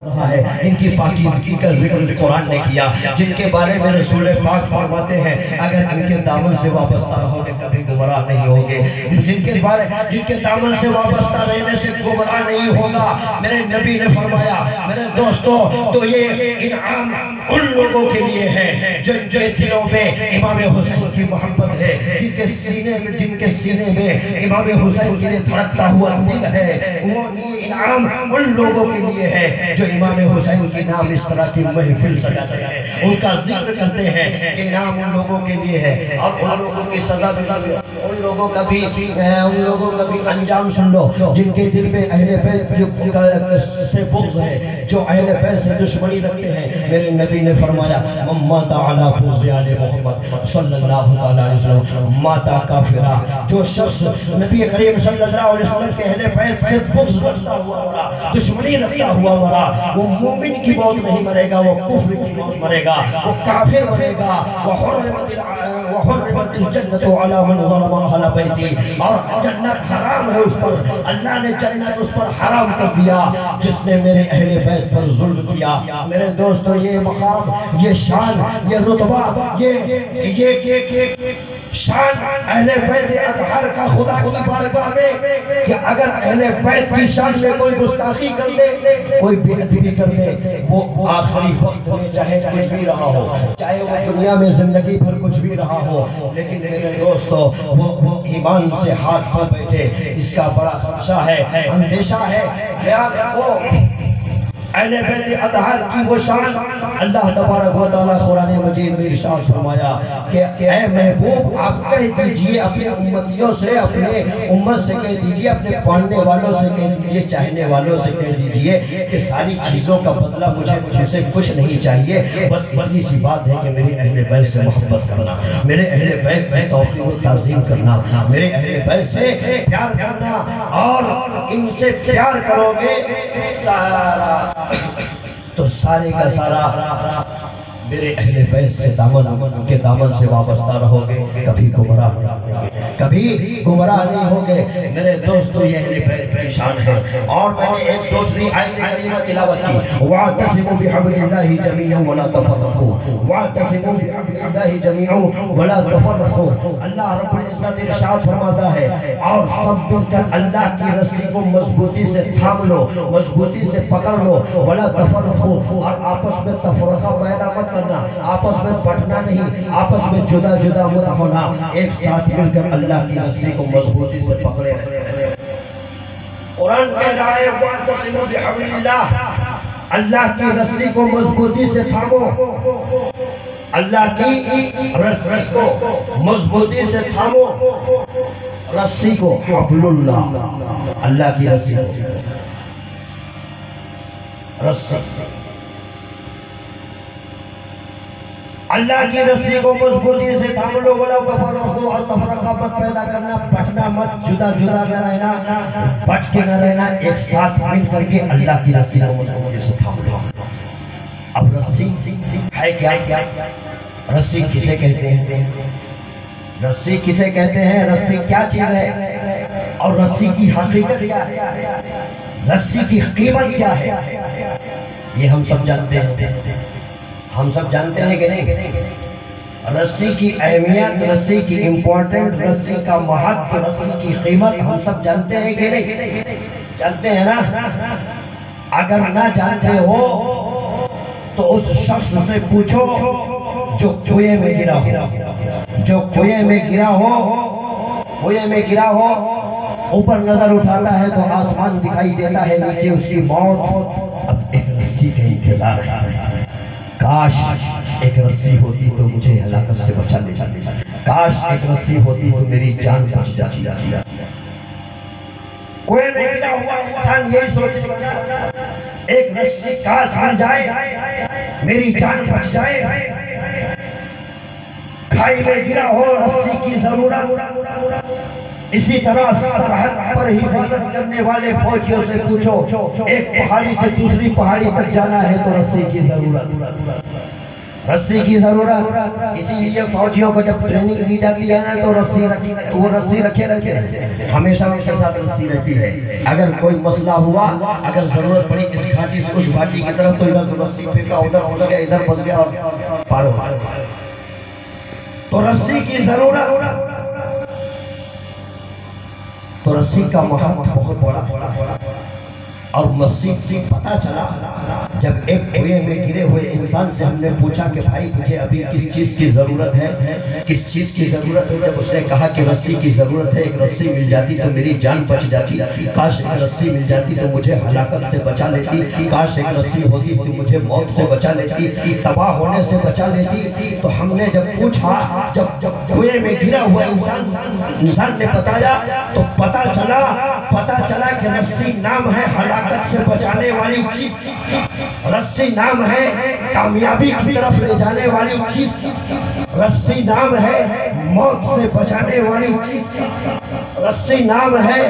رہا ہے، ان کی پاکیزگی کا ذکر قرآن نے کیا، جن کے بارے میں رسول پاک فرماتے ہیں اگر ان کے دامن سے وابستہ رہو گے کبھی گمراہ نہیں ہوگے، جن کے دامن سے وابستہ رہنے سے گمراہ نہیں ہوگا۔ میرے نبی نے فرمایا میرے دوستو تو یہ انعام ان لوگوں کے لیے ہے جو ان کے دلوں میں امام حسین کی محبت ہے، جن کے سینے میں امام حسین کے لیے دھڑکتا ہوا دل ہے، وہ انعام ان لوگوں کے لیے ہے جو امام حسین کی نام اس طرح کی محفل سجاتے ہیں، ان کا ذکر کرتے ہیں، یہ نام ان لوگوں کے لیے ہے۔ اور ان لوگوں کی سزا بھی ان لوگوں کا بھی انجام سن لو جن کے دل میں اہل بیت سے بغض ہے، جو اہل بیت سے دشمنی رکھتے ہیں۔ میرے نبی نے فرمایا من مات علی بغض آل محمد صلی اللہ علیہ وسلم مات کافرا، جو شخص نبی کریم صلی اللہ علیہ وسلم کے اہل بیت سے بغض رکھتا ہوا مرا، دشمنی رکھتا ہوا مرا، وہ مومن کی موت نہیں مرے گا، وہ کفر کی موت مرے گا، وہ کافر مرے گا۔ وحرمت الجنت علی من ظلم اہل بیتی، اور جنت حرام ہے اس پر، اللہ نے جنت اس پر حرام کر دیا جس نے میرے اہل بیت پر ظلم کیا۔ میرے دوستو یہ مقام، یہ شان، یہ رتبہ، یہ شان اہل بیت اطہار کا خدا کی بارگاہ میں، کہ اگر اہل بیت کی شان میں کوئی گستاخی کر دے، کوئی بے ادبی کر دے، وہ آخری وقت میں چاہے کچھ بھی رہا ہو، چاہے وہ دنیا میں زندگی بھر کچھ بھی رہا ہو، لیکن میرے دوستو وہ ایمان سے ہاتھ دھو بیٹھے، اس کا بڑا خدشہ ہے، اندیشہ ہے۔ وہ اہل بیت اطہار کی وہ شان اللہ تبارک و تعالیٰ قرآن مجید میں ارشاد فرمایا کہ اے محبوب آپ کہہ دیجئے اپنے امتیوں سے، اپنے امت سے کہہ دیجئے، اپنے پاننے والوں سے کہہ دیجئے، چاہنے والوں سے کہہ دیجئے کہ ساری چیزوں کا بدلہ مجھے سے کچھ نہیں چاہیے، بس اتنی سی بات ہے کہ میرے اہل بیت سے محبت کرنا، میرے اہل بیت کی توقیر و تعظیم کرنا، میرے اہل بیت سے پیار کرنا، اور ان سے پیار کرو گے تو سارے کا سارا میرے اہل بیت سے دامن سے وابستہ رہو گے، کبھی گمراہ نہیں ہوگے، کبھی گمراہ نہیں ہوگے۔ میرے دوستو یہ اہل بیت کی شان ہے۔ اور میں نے ایک دوسری آیت کریمہ تلاوت کی، وَاعْتَصِمُوا بِحَبْلِ اللَّهِ جَمِيعًا وَلَا تَفَرَّقُوا، وَاعْتَصِمُوا بِحَبْلِ اللَّهِ جَمِيعًا وَلَا تَفَرَّقُوا۔ اللہ رب العزت ارشاد فرماتا ہے اور سب مل کر اللہ کی رسی کو مضبوطی سے تھام لو، مضبوطی سے پکڑ لو، وَلَا تَفَرَّقُوا، اور آپس میں تفرقہ پیدا مت کرنا، آپس میں بٹنا نہیں، آپس میں جدا جدا مت ہونا، ایک ساتھ مل کر اللہ کی رسی کو مضبوطی سے پکڑے رہے۔ قرآن کہہ رہا ہے وَاعْتَصِمُوا بِحَبْلِ اللَّهِ، اللہ کی رسی کو مضبوطی سے تھامو، اللہ کی رسی کو مضبوطی سے تھامو، رسی کو حبل اللہ، اللہ کی رسی کو رسی، اللہ کی رسی کو مضبوطی سے تھام لو، وَلَا تَفَرَّقُوا، اور تفرقہ مت پیدا کرنا، بٹنا مت، جدا جدا نہ رہنا، بٹ کے نہ رہنا، ایک ساتھ مل کر کے اللہ کی رسی کو مضبوطی سے تھام لو۔ اب رسی ہے کیا؟ رسی کسے کہتے ہیں؟ رسی کسے کہتے ہیں؟ رسی کیا چیز ہے؟ اور رسی کی حقیقت کیا ہے؟ رسی کی قیمت کیا ہے؟ یہ ہم سب جانتے ہیں، ہم سب جانتے ہیں کہ نہیں؟ رسی کی اہمیت، رسی کی امپورٹنٹ، رسی کا مہتو، رسی کی قیمت ہم سب جانتے ہیں کہ نہیں؟ جانتے ہیں نا؟ اگر نہ جانتے ہو تو اس شخص سے پوچھو جو کنویں میں گرا ہو، جو کنویں میں گرا ہو، کنویں میں گرا ہو، اوپر نظر اٹھاتا ہے تو آسمان دکھائی دیتا ہے، نیچے اس کی موت، اب ایک رسی کا انتظار ہے۔ کاش ایک رسی ہوتی تو مجھے ہلاکت سے بچا لے جاتی، کاش ایک رسی ہوتی تو میری جان بچ جاتی۔ کوئی میں گرا ہوا انسان یہی سوچے گا ایک رسی کاش مل جائے، میری جان بچ جائے۔ کھائی میں گرا ہو، رسی کی ضرورت۔ اسی طرح سرحد پر حفاظت کرنے والے فوجیوں سے پوچھو، ایک پہاڑی سے دوسری پہاڑی تک جانا ہے تو رسی کی ضرورت۔ رسی کی ضرورت، اسی لیے فوجیوں کو جب ٹریننگ دی جاتی ہے نا تو وہ رسی رکھے رہتے ہیں، ہمیشہ ان کے ساتھ رسی رہتی ہے۔ اگر کوئی مسئلہ ہوا، اگر ضرورت پڑی اس گھاٹی سے اس گھاٹی کی طرف، تو ادھر سے رسی پھینکا، ادھر گیا، ادھر پھنس گیا اور پار ہو گیا۔ تو رسی کی ضرورت، تو رسی کا مہاتم بہت بڑا۔ اور مسیح پتا چلا جب ایک کنویں میں گرے ہوئے انسان سے ہم نے پوچھا کہ بھائی تجھے ابھی کس چیز کی ضرورت ہے، کس چیز کی ضرورت ہے؟ جب اس نے کہا کہ رسی کی ضرورت ہے، ایک رسی مل جاتی تو میری جان بچ جاتی، کاش ایک رسی مل جاتی تو مجھے ہلاکت سے بچا لیتی، کاش ایک رسی ہوتی تو مجھے موت سے بچا لیتی، تباہ ہونے سے بچا لیتی۔ تو ہم نے جب پوچھا، جب کنویں میں گرا ہوا انسان نے بتایا تو پتا چلا کہ رسی نام ہے ہلاکت سے بچانے والی چیز، رسی نام ہے کامیابی کی طرف لے جانے والی چیز، رسی نام ہے موت سے بچانے والی چیز، رسی نام ہے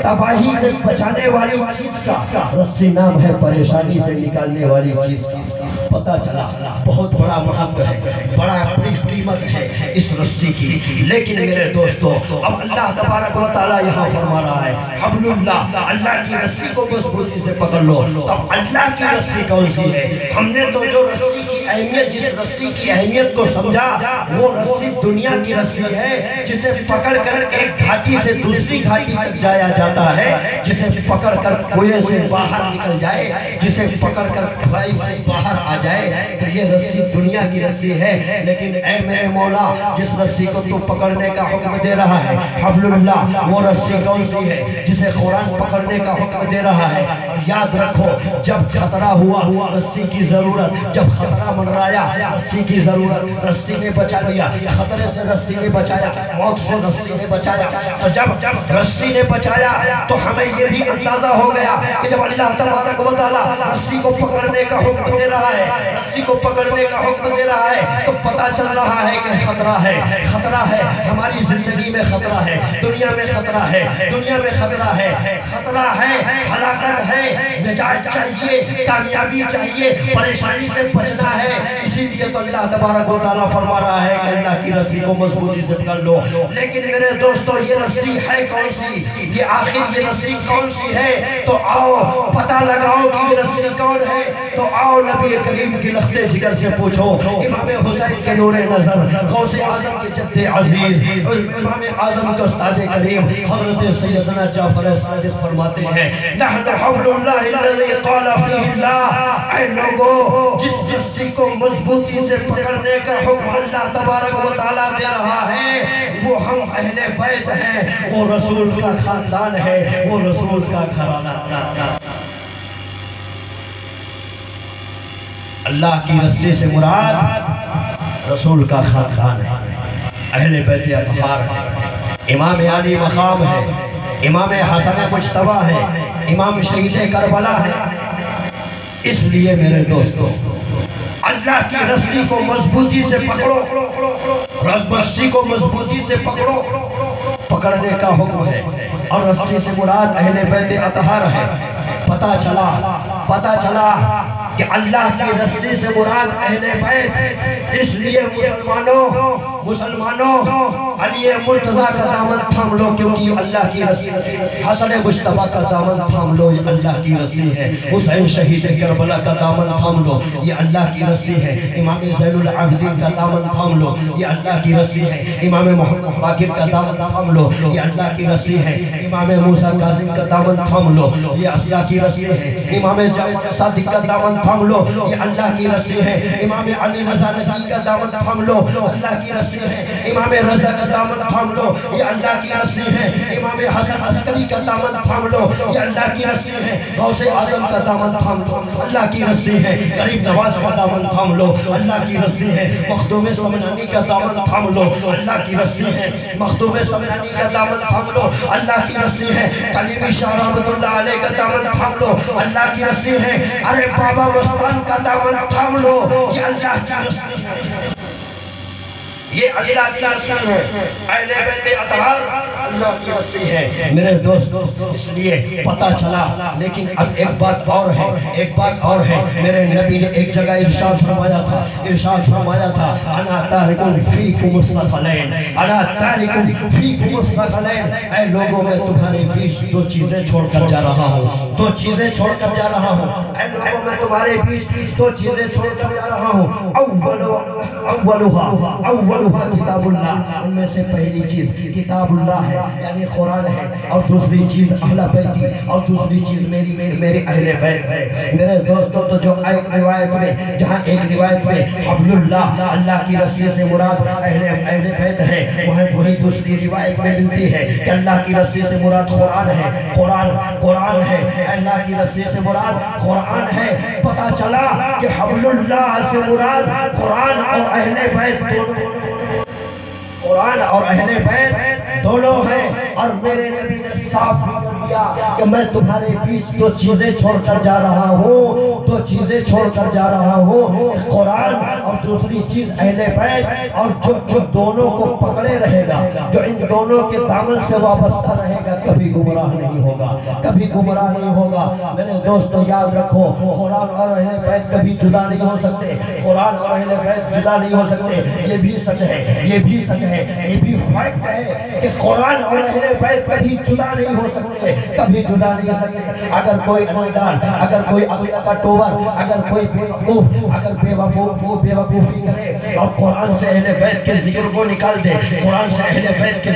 تباہی سے بچانے والی چیز کا، رسی نام ہے پریشانی سے نکالنے والی چیز کا۔ پتا چلا بہت بڑا مہاتم ہے، بڑا بڑی قیمت ہے اس رسی کی۔ لیکن میرے دوستو، اب اللہ تبارک و تعالی یہاں فرما رہا ہے حبل اللہ، اللہ کی رسی کو مضبوطی سے پکڑ لو۔ اب اللہ کی رسی کون سی ہے؟ ہم نے تو جو رسی کی اہمیت، جس رسی کی اہمیت کو سمجھا، وہ رسی دنیا کی رسی ہے، جسے پکڑ کر ایک گھاٹی سے دوسری گھاٹی تک جایا جاتا ہے، جسے پکڑ کر کنویں سے باہر نکل جائے، جسے پکڑ کر کھوائی سے باہر آ جائے، تو یہ رسی دنیا کی رسی ہے۔ لیکن اے میرے مولا، جس رسی کو تو پکڑنے کا حکم دے رہا ہے حبل اللہ، وہ رسی کون سی ہے جسے قرآن پکڑنے کا حکم دے رہا ہے؟ اور یاد رکھو، جب خطرہ ہوا رسی کی ضرورت، جب خطرہ منڈرایا رسی کی ضرورت، رسی نے بچا لیا، خطرے سے رسی نے بچایا، موت سے رسی نے بچایا۔ تو جب رسی نے بچایا تو ہمیں یہ بھی اندازہ ہو گیا کہ جب اللہ تبارک و تعالیٰ رسی کو پکڑنے کا حکم دے رہا ہے، رسی کو پکڑنے کا حکم دے رہا ہے، تو پتا چل رہا ہے کہ خطرہ ہے، خطرہ ہے، ہماری زندگی میں خطرہ ہے، دنیا میں خطرہ ہے، دنیا میں خطرہ ہے، خطرہ ہے، ہلاکت ہے، نجات چاہیے، کامیابی چاہیے، پریشانی سے بچنا ہے۔ اسی لیے تو اللہ تبارک و تعالیٰ فرما رہا ہے کہ اللہ کی رسی کو مضبوطی سے پکڑ لو۔ لیکن میرے دوستو، یہ رسی ہے کون سی؟ یہ آخر یہ رسی کون سی ہے؟ تو آؤ پتہ لگاؤ کہ یہ رسی کون ہے۔ تو آؤ نبی کریم کی لخت جگر سے پوچھو، امام حسین کے نور نظر، غوث اعظم کے جد عزیز، امام اعظم کے استاد کریم حضرت سیدنا جعفر صادق فرماتے ہیں نحن حبل اللہ الذی قال فیہ اللہ، اے لوگو، جس رسی کو مضبوطی سے پکڑنے کا حکم اللہ تبارک و تعالیٰ دے رہا ہے، وہ ہم اہل بیت ہیں، وہ رسول کا خاندان ہے، وہ رسول کا گھرانہ۔ اللہ کی رسی سے مراد رسول کا خاندان ہے، اہل بیت اطہار ہے، امام علی مقام ہے، امام حسن مجتبیٰ ہے، امام شہید کربلا ہے۔ اس لیے میرے دوستو، اللہ کی رسی کو مضبوطی سے پکڑو، رسی کو مضبوطی سے پکڑو، پکڑنے کا حکم ہے، اور رسی سے مراد اہل بیت اطہار ہے۔ پتا چلا کہ اللہ کی رسی سے مراد اہل بیت۔ اس لیے مسلمانوں علی مرتضیٰ کا دامن تھام لو، کیونکہ یہ اللہ کی رسی ہے۔ حسن مجتبیٰ کا دامن تھام لو، یہ اللہ کی رسی ہے۔ حسین شہید کربلا کا دامن تھام لو، یہ اللہ کی رسی ہے۔ امام زین العابدین کا دامن تھام لو، یہ اللہ کی رسی ہے۔ امام محمد باقر کا دامن تھام لو، یہ اللہ کی رسی ہے۔ امام موسیٰ کاظم کا دامن تھام لو، یہ اللہ کی رسی ہے۔ امام جعفر صادق کا دامن تھام لو، یہ اللہ کی رسی ہے۔ امام علی رضا نجی کا دامن تھام لو، اللہ کی رسی ہے۔ امام رضا کا دامن تھام لو، یہ اللہ کی رسی ہے۔ امام حسن عسکری کا دامن تھام لو، یہ اللہ کی رسی ہے۔ غوث اعظم کا دامن تھام لو، اللہ کی رسی ہے۔ غریب نواز کا دامن تھام لو، اللہ کی رسی ہے۔ مخدوم سمنانی کا دامن تھام لو، اللہ کی رسی ہے۔ مخدوم سمنانی کا دامن تھام لو، اللہ کی رسی ہے۔ کلیمی شاہ رحمت اللہ علیہ کا دامن تھام لو، اللہ کی رسی ہے۔ ارے بابا مستان کا دامن تھام لو، یہ اللہ کی رسی ہے۔ یہ اللہ کی رسی ہے، اہل بیت اطہار اللہ کی رسی ہے میرے دوستو۔ اس لیے پتہ چلا، لیکن اب ایک بات اور ہے، میرے نبی نے ایک جگہ ارشاد فرمایا تھا انا تارکن فیکم الثقلین، انا تارکن فیکم الثقلین، اے لوگوں میں تمہارے بیچ دو چیزیں چھوڑ کر جا رہا ہوں، اے لوگوں میں تمہارے بیچ دو چیزیں چھوڑ کر جا رہا ہوں، اولها کتاب اللہ، ان میں سے پہلی چیز کتاب اللہ ہے یعنی قرآن ہے، اور دوسری چیز اہل بیتی، اور دوسری چیز میری اہل بیت ہے میرے دوستوں۔ تو جو ایک روایت میں، جہاں ایک روایت میں حبل اللہ، اللہ کی رسی سے مراد اہل بیت ہے، وہی دوسری روایت میں ملتی ہے کہ اللہ کی رسی سے مراد قرآن ہے، قرآن ہے، اللہ کی رسی سے مراد قرآن ہے۔ پتہ چلا کہ حبل اللہ سے مراد قرآن اور اہل بیت دونوں ہیں، اور میرے نبی نے صاف کر دیا کہ میں تمہارے بیچ دو چیزیں چھوڑ کر جا رہا ہوں، ایک قرآن اور دوسری چیز اہل بیت، اور جو دونوں کو پکڑے رہے گا، جو ان دونوں کے دامن سے وابستہ رہے گا، کبھی گمراہ نہیں ہوگا۔ میرے دوستو یاد رکھو، قرآن اور اہل بیت کبھی جدا نہیں ہو سکتے، یہ بھی سچ ہے، یہ بھی فیکٹ ہے کہ قرآن اور اہل بیت کبھی جدا نہیں ہو سکتے۔ اگر کوئی میدان، اگر کوئی عقل کا ٹوبر، اگر کوئی بے وقوفی کرے اور قرآن سے اہل بیت کے ذکر کو نکال دے، قرآن سے اہل بیت کے